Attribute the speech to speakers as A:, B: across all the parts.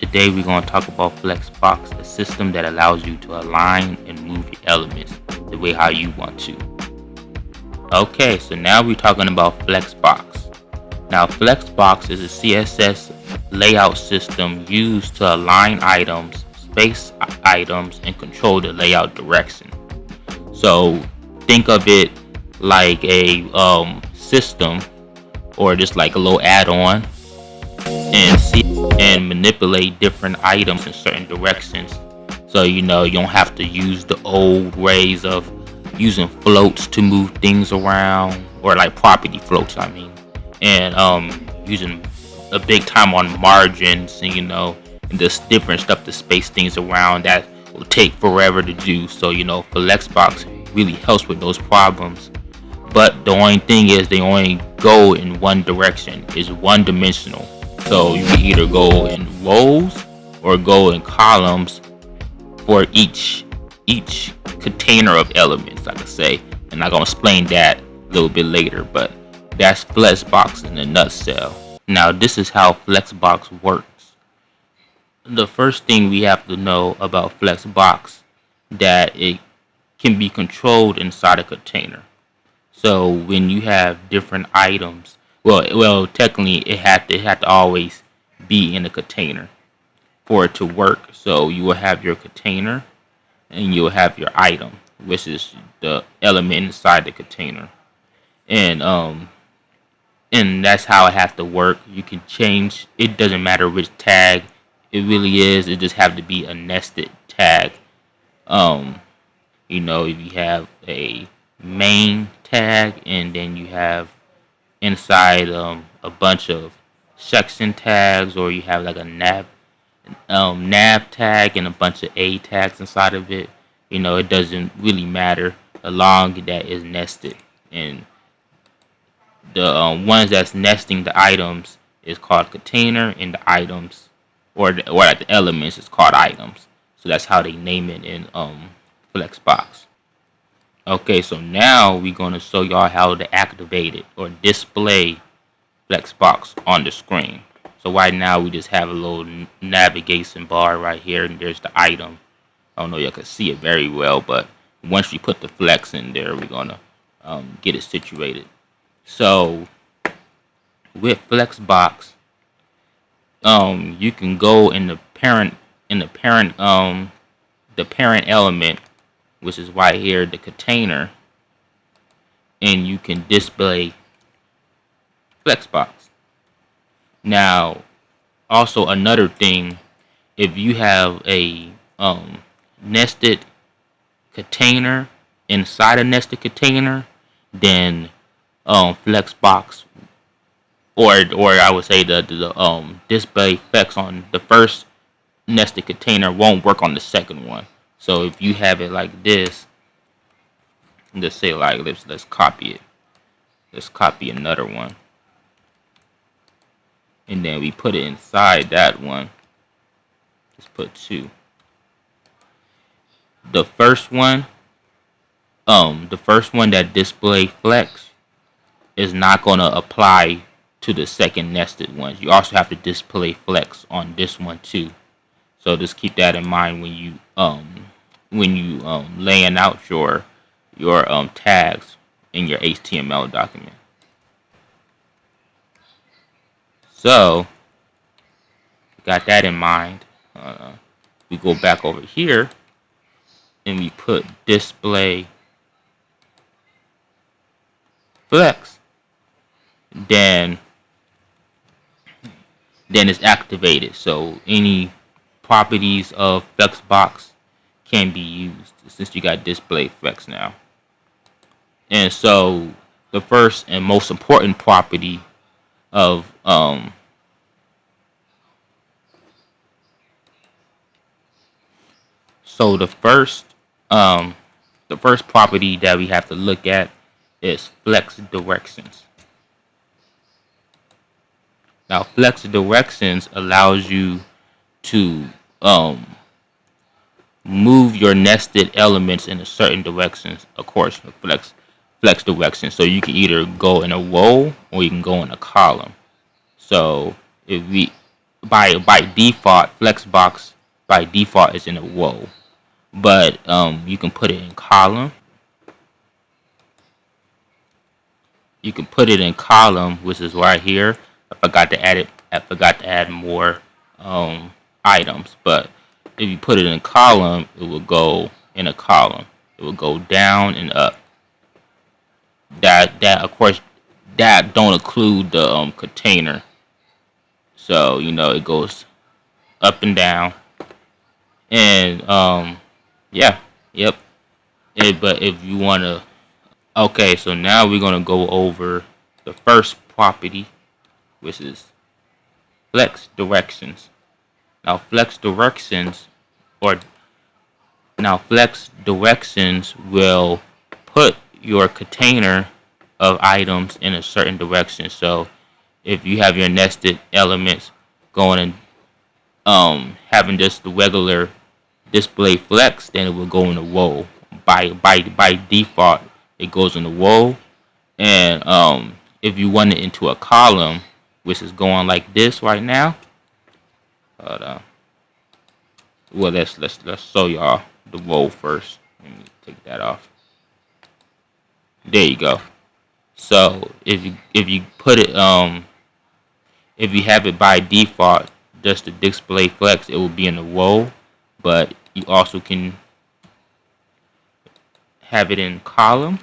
A: Today we're going to talk about Flexbox, a system that allows you to align and move your elements the way how you want to. Okay, so now we're talking about Flexbox. Now Flexbox is a CSS layout system used to align items, space items, and control the layout direction. So think of it like a system or just like a little add-on and see and manipulate different items in certain directions. So you don't have to use the old ways of using floats to move things around, or like property floats, I mean, and using a big time on margins and and just different stuff to space things around that will take forever to do. So Flexbox really helps with those problems. But the only thing is they only go in one direction. It's one dimensional. So you can either go in rows or go in columns for each container of elements, like I say. And I'm gonna explain that a little bit later, but that's Flexbox in a nutshell. Now this is how Flexbox works. The first thing we have to know about Flexbox, that it can be controlled inside a container. So when you have different items, well, technically it had to always be in a container for it to work. So you will have your container and you'll have your item, which is the element inside the container, and that's how it has to work. You can change. It doesn't matter which tag it really is. It just have to be a nested tag. Um, if you have a main tag and then you have inside a bunch of section tags, or you have like a nav tag and a bunch of a tags inside of it. It doesn't really matter as long as that is nested. And the ones that's nesting the items is called container, and the items or like the elements is called items. So that's how they name it in Flexbox. Okay, so now we're going to show y'all how to activate it or display Flexbox on the screen. So right now we just have a little navigation bar right here, and there's the item. I don't know if you can see it very well, but once we put the flex in there, we're gonna get it situated. So with Flexbox, you can go in the parent element, which is right here, the container, and you can display Flexbox. Now, also another thing, if you have a nested container inside a nested container, then Flexbox, or I would say the display flex on the first nested container won't work on the second one. So if you have it like this, let's say like let's copy it. Let's copy another one, and then we put it inside that one. Let's put two. The first one, that display flex is not gonna apply to the second nested ones. You also have to display flex on this one too. So just keep that in mind when you laying out your tags in your HTML document. So got that in mind. We go back over here and we put display flex. Then it's activated. So any properties of Flexbox can be used since you got display flex now. And so the first and most important property of so the first property that we have to look at is flex directions. Now flex directions allows you to move your nested elements in a certain direction. Of course, flex direction. So you can either go in a row or you can go in a column. So if we by default, Flexbox by default is in a row, but you can put it in column. You can put it in column, which is right here. I forgot to add it. I forgot to add more items, but if you put it in column, it will go in a column. It will go down and up. That of course that don't include the container. So it goes up and down, and yeah, yep. But if you wanna, okay, so now we're gonna go over the first property, which is flex directions. Now flex directions or now flex directions will put your container of items in a certain direction. So if you have your nested elements going and having just the regular display flex, then it will go in a row. By default, it goes in a row. And if you want it into a column, which is going like this right now, hold on. Well, let's show y'all the row first. Let me take that off. There you go. So if you put it if you have it by default, just the display flex, it will be in a row, but you also can have it in column,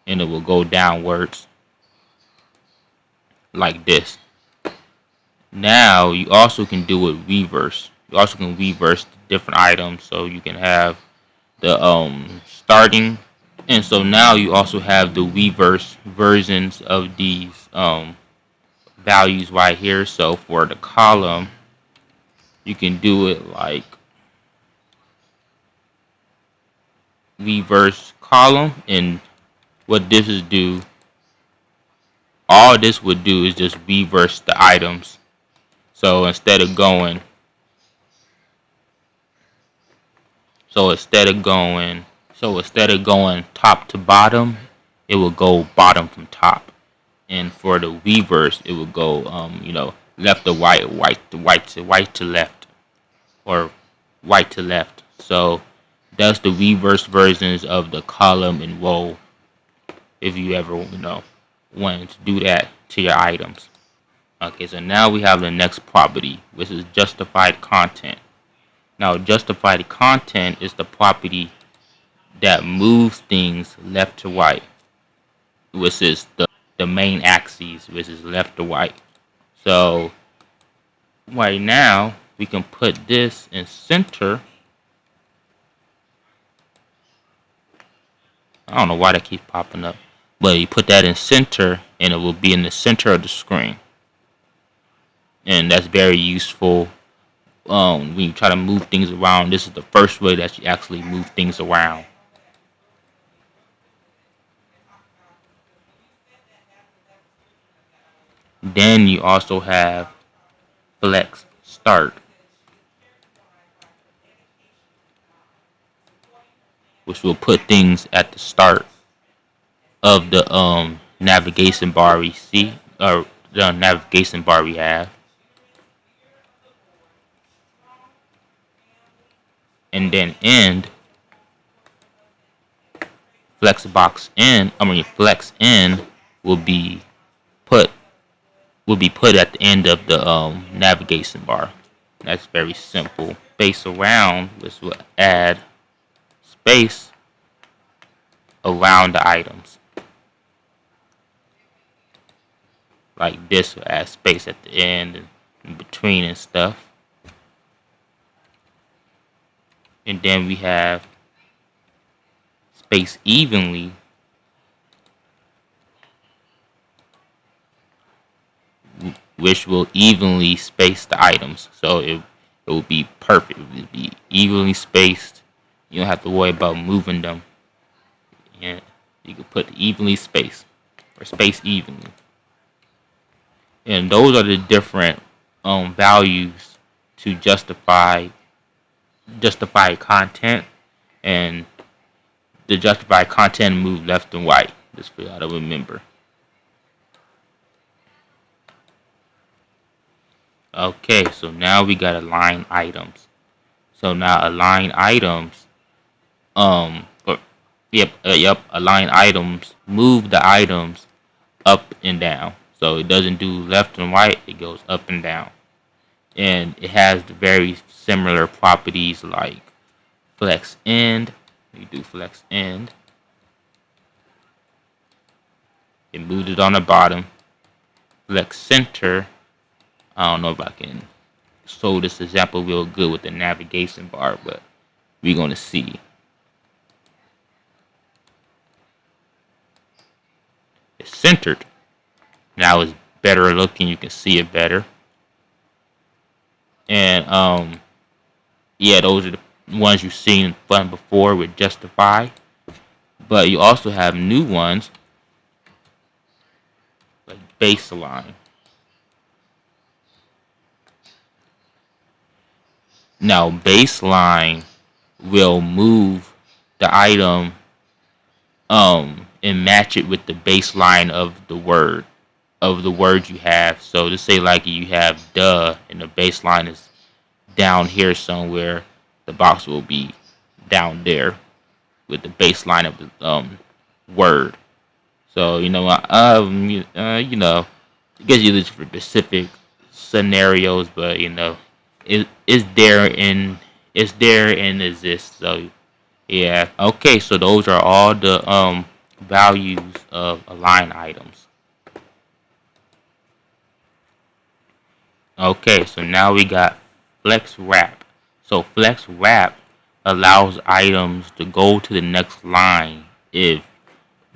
A: and it will go downwards like this. Now you also can do it reverse. You also can reverse the different items, so you can have the starting, and so now you also have the reverse versions of these values right here. So for the column, you can do it like reverse column, and what this is do, all this would do is just reverse the items. So instead of going, so instead of going, top to bottom, it will go bottom from top. And for the reverse, it will go, left to right, right to left, or right to left. So that's the reverse versions of the column and row. If you ever, wanted to do that to your items. Okay, so now we have the next property, which is justified content. Now, justified content is the property that moves things left to right, which is the main axis, which is left to right. So right now we can put this in center. I don't know why that keeps popping up, but you put that in center and it will be in the center of the screen, and that's very useful when you try to move things around. This is the first way that you actually move things around. Then you also have flex start, which will put things at the start of the navigation bar we see, or the navigation bar we have. And then end, flex in will be put at the end of the navigation bar. That's very simple. Space around, which will add space around the items. Like this will add space at the end and in between and stuff. And then we have space evenly, which will evenly space the items. So it will be perfect. It will be evenly spaced. You don't have to worry about moving them. And you can put evenly spaced or space evenly. And those are the different values to justify content, and the justified content move left and right. Just for y'all to remember. Okay, so now we got align items. So now align items, or yep, align items, move the items up and down. So it doesn't do left and right, it goes up and down. And it has the very similar properties like flex end. You do flex end. It moves it on the bottom. Flex center. I don't know if I can show this example real good with the navigation bar, but we're gonna see. It's centered. Now it's better looking. You can see it better. And yeah, those are the ones you've seen fun before with justify. But you also have new ones like baseline. Now baseline will move the item and match it with the baseline of the word you have. So to say like you have duh and the baseline is down here somewhere, the box will be down there with the baseline of the word. So I guess you use for specific scenarios, but it's there and exists. So yeah, okay. So those are all the values of align items. Okay, so now we got flex wrap. So flex wrap allows items to go to the next line if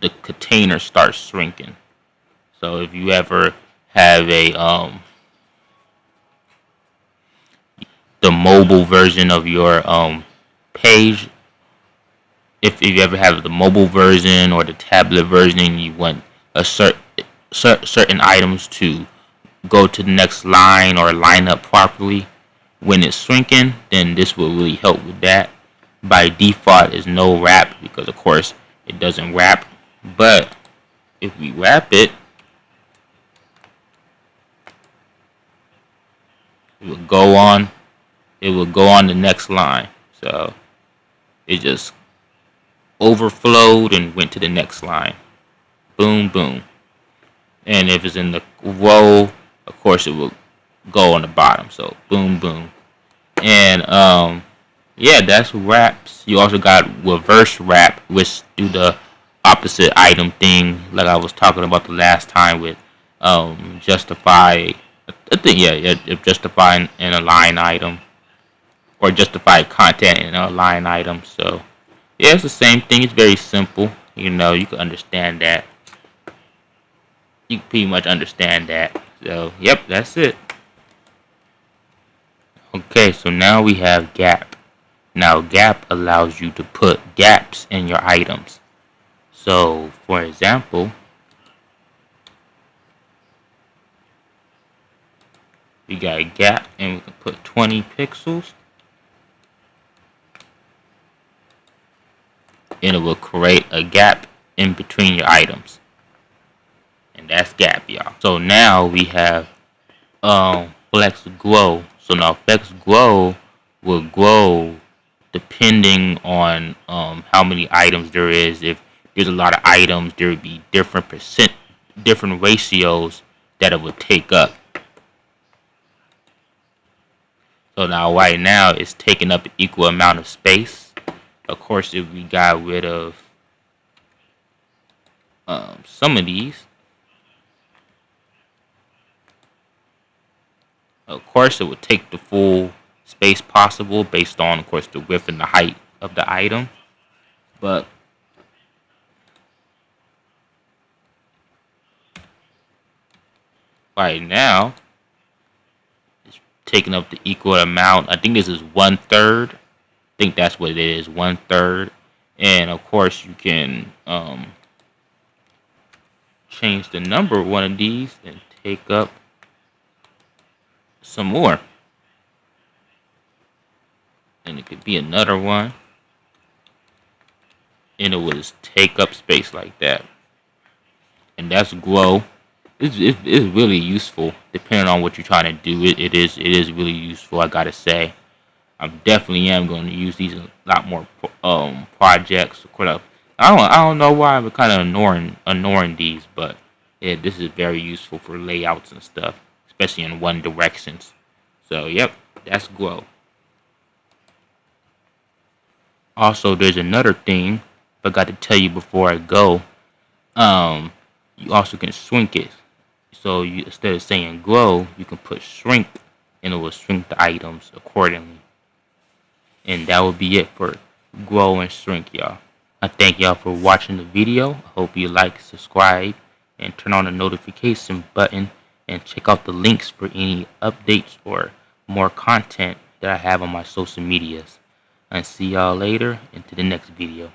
A: the container starts shrinking. So if you ever have the mobile version of your page, if you ever have the mobile version or the tablet version, you want a certain items to go to the next line or line up properly when it's shrinking, then this will really help with that. By default is no wrap because of course it doesn't wrap, but if we wrap it, it will go on the next line. So it just overflowed and went to the next line. Boom, boom. And if it's in the row, of course it will go on the bottom. So boom, boom. And yeah, that's wraps. You also got reverse wrap, which do the opposite item thing, like I was talking about the last time with justify. I think justify an align item or justify content in a line item. So yeah, it's the same thing. It's very simple. You can understand that. You can pretty much understand that. So yep, that's it. Okay, so now we have gap. Now gap allows you to put gaps in your items. So for example, we got a gap and we can put 20 pixels and it will create a gap in between your items. And that's gap, y'all. So now we have flex grow. So now flex grow will grow depending on how many items there is. If there's a lot of items, there would be different ratios that it would take up. So now right now it's taking up an equal amount of space. Of course, if we got rid of some of these, of course it would take the full space possible based on, of course, the width and the height of the item. But right now, it's taking up the equal amount. I think this is 1/3. I think that's what it is, 1/3. And of course, you can change the number of one of these and take up some more. And it could be another one. And it will just take up space like that. And that's grow. it's really useful depending on what you're trying to do. It is really useful. I gotta say, I definitely am going to use these in a lot more projects. I don't know why I'm kind of ignoring these, but yeah, this is very useful for layouts and stuff, especially in one directions. So yep, that's Grow. Also, there's another thing I got to tell you before I go. Um, you also can shrink it. So you instead of saying grow, you can put shrink, and it will shrink the items accordingly. And that will be it for grow and shrink, y'all. I thank y'all for watching the video. I hope you like, subscribe, and turn on the notification button, and check out the links for any updates or more content that I have on my social medias. And see y'all later into the next video.